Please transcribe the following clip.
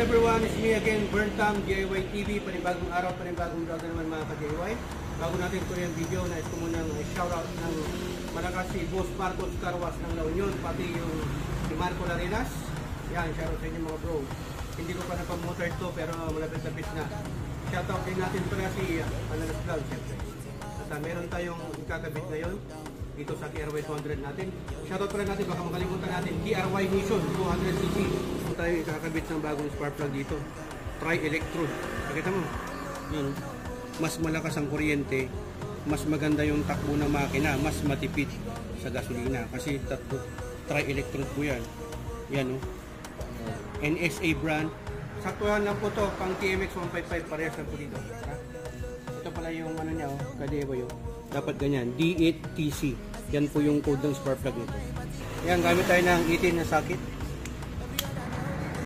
everyone, it's me again, Burntam DIY TV. Panibagong araw, panibagong vlog naman mga ka-DIY. Bago natin ito yung video, nais ko munang shoutout ng malakas si Boss Marcos Carwas ng La Union, pati yung si Marco Larinas. Yan, shoutout sa inyo mga bro. Hindi ko pa napag-motor ito pero malapit-lapit na. Shoutout din natin pala si Panalas Vlog, syempre. At meron tayong ikakabit ngayon dito sa DRY 200 natin. Shoutout pala natin, baka makalimutan natin, DRY Mission 200cc. Ito tayo ikakabit ng bagong spark plug dito. Tri-electrode. Nakita mo? Yan. Mas malakas ang kuryente, mas maganda yung takbo ng makina, mas matipid sa gasolina. Kasi tatlo, tri-electrode po yan. Yan o. NSA brand. Saktuhan lang po to, pang TMX 155 parehas lang po dito. Ito pala yung ano niya o, kadebo yun. Dapat ganyan, D8TC. Yan po yung code ng spark plug nito. Yan, gamit tayo ng 18 na socket.